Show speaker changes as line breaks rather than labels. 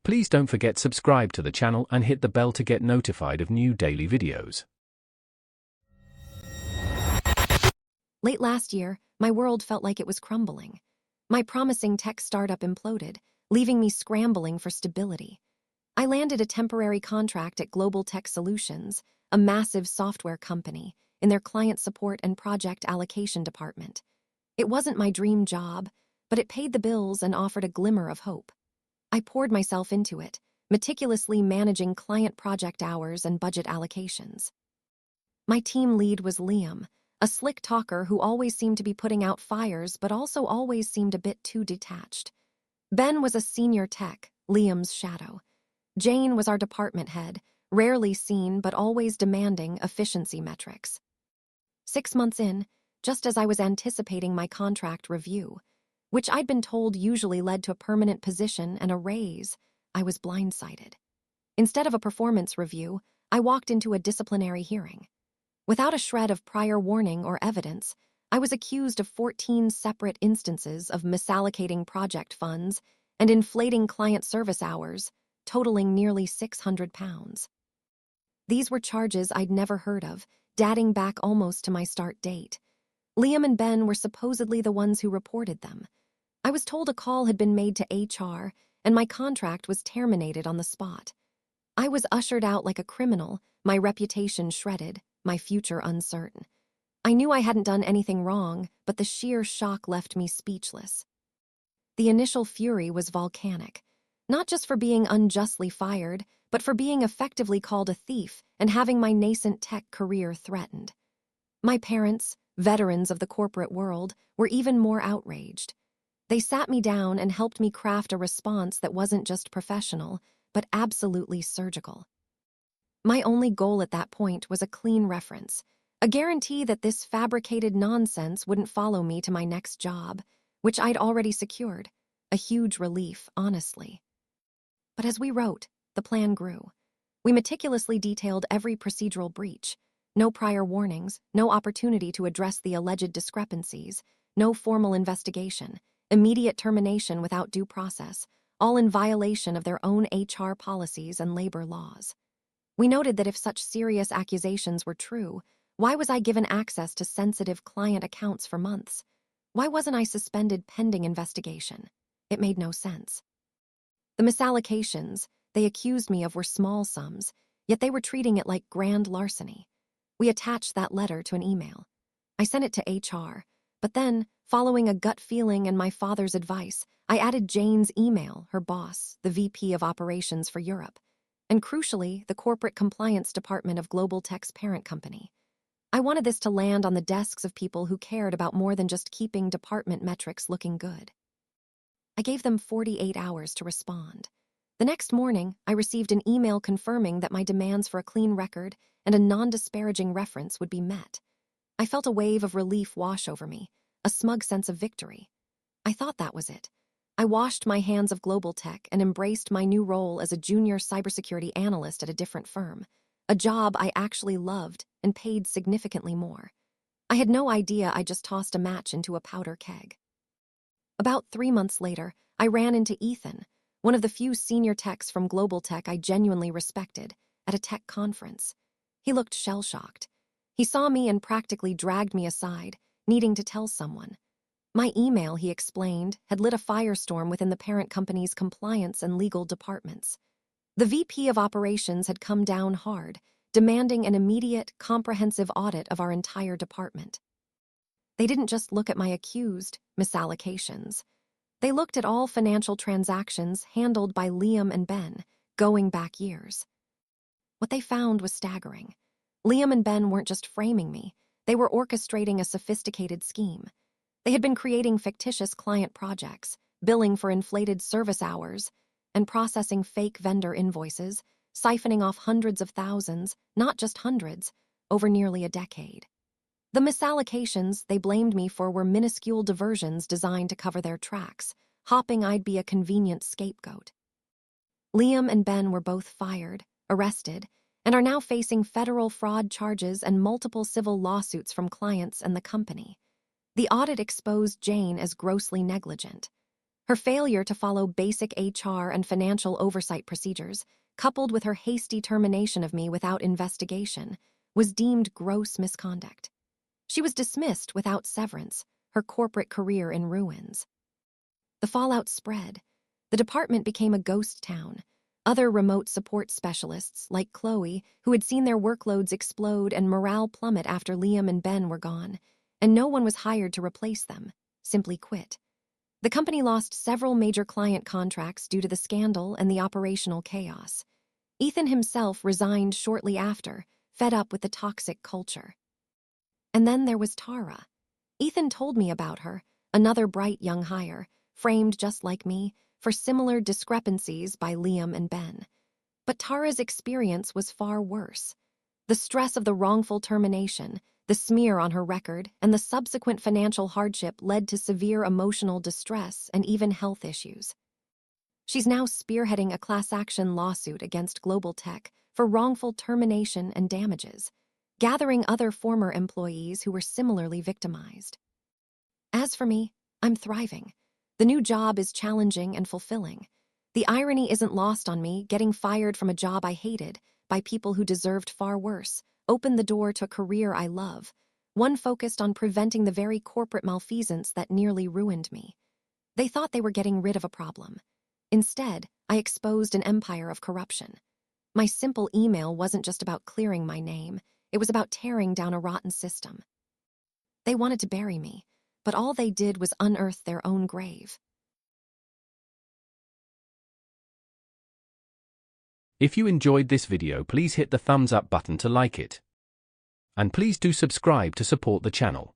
Please don't forget subscribe to the channel and hit the bell to get notified of new daily videos.
Late last year, my world felt like it was crumbling. My promising tech startup imploded, leaving me scrambling for stability. I landed a temporary contract at GlobalTech Solutions, a massive software company, in their client support and project allocation department. It wasn't my dream job, but it paid the bills and offered a glimmer of hope. I poured myself into it, meticulously managing client project hours and budget allocations. My team lead was Liam, a slick talker who always seemed to be putting out fires but also always seemed a bit too detached. Ben was a senior tech, Liam's shadow. Jane was our department head, rarely seen but always demanding efficiency metrics. 6 months in, just as I was anticipating my contract review, which I'd been told usually led to a permanent position and a raise, I was blindsided. Instead of a performance review, I walked into a disciplinary hearing. Without a shred of prior warning or evidence, I was accused of 14 separate instances of misallocating project funds and inflating client service hours, totaling nearly £600. These were charges I'd never heard of, dating back almost to my start date. Liam and Ben were supposedly the ones who reported them. I was told a call had been made to HR, and my contract was terminated on the spot. I was ushered out like a criminal, my reputation shredded, my future uncertain. I knew I hadn't done anything wrong, but the sheer shock left me speechless. The initial fury was volcanic, not just for being unjustly fired, but for being effectively called a thief and having my nascent tech career threatened. My parents, veterans of the corporate world, were even more outraged. They sat me down and helped me craft a response that wasn't just professional, but absolutely surgical. My only goal at that point was a clean reference, a guarantee that this fabricated nonsense wouldn't follow me to my next job, which I'd already secured. A huge relief, honestly. But as we wrote, the plan grew. We meticulously detailed every procedural breach. No prior warnings, no opportunity to address the alleged discrepancies, no formal investigation, immediate termination without due process, all in violation of their own HR policies and labor laws. We noted that if such serious accusations were true, why was I given access to sensitive client accounts for months? Why wasn't I suspended pending investigation? It made no sense. The misallocations they accused me of were small sums, yet they were treating it like grand larceny. We attached that letter to an email. I sent it to HR, but then, following a gut feeling and my father's advice, I added Jane's email, her boss, the VP of Operations for Europe, and crucially, the corporate compliance department of GlobalTech's parent company. I wanted this to land on the desks of people who cared about more than just keeping department metrics looking good. I gave them 48 hours to respond. The next morning, I received an email confirming that my demands for a clean record and a non-disparaging reference would be met. I felt a wave of relief wash over me, a smug sense of victory. I thought that was it. I washed my hands of GlobalTech and embraced my new role as a junior cybersecurity analyst at a different firm, a job I actually loved and paid significantly more. I had no idea I just tossed a match into a powder keg. About 3 months later, I ran into Ethan, one of the few senior techs from GlobalTech I genuinely respected, at a tech conference. He looked shell-shocked. He saw me and practically dragged me aside, needing to tell someone. My email, he explained, had lit a firestorm within the parent company's compliance and legal departments. The VP of Operations had come down hard, demanding an immediate, comprehensive audit of our entire department. They didn't just look at my accused misallocations. They looked at all financial transactions handled by Liam and Ben, going back years. What they found was staggering. Liam and Ben weren't just framing me, they were orchestrating a sophisticated scheme. They had been creating fictitious client projects, billing for inflated service hours, and processing fake vendor invoices, siphoning off hundreds of thousands, not just hundreds, over nearly a decade. The misallocations they blamed me for were minuscule diversions designed to cover their tracks, hoping I'd be a convenient scapegoat. Liam and Ben were both fired, arrested, and are now facing federal fraud charges and multiple civil lawsuits from clients and the company. The audit exposed Jane as grossly negligent. Her failure to follow basic HR and financial oversight procedures, coupled with her hasty termination of me without investigation, was deemed gross misconduct. She was dismissed without severance, her corporate career in ruins. The fallout spread. The department became a ghost town. Other remote support specialists, like Chloe, who had seen their workloads explode and morale plummet after Liam and Ben were gone, and no one was hired to replace them, simply quit. The company lost several major client contracts due to the scandal and the operational chaos. Ethan himself resigned shortly after, fed up with the toxic culture. And then there was Tara. Ethan told me about her, another bright young hire, framed just like me, for similar discrepancies by Liam and Ben. But Tara's experience was far worse. The stress of the wrongful termination, the smear on her record, and the subsequent financial hardship led to severe emotional distress and even health issues. She's now spearheading a class action lawsuit against GlobalTech for wrongful termination and damages, gathering other former employees who were similarly victimized. As for me, I'm thriving. The new job is challenging and fulfilling. The irony isn't lost on me. Getting fired from a job I hated by people who deserved far worse opened the door to a career I love, one focused on preventing the very corporate malfeasance that nearly ruined me. They thought they were getting rid of a problem. Instead, I exposed an empire of corruption. My simple email wasn't just about clearing my name, it was about tearing down a rotten system. They wanted to bury me, but all they did was unearth their own grave.
If you enjoyed this video, please hit the thumbs up button to like it. And please do subscribe to support the channel.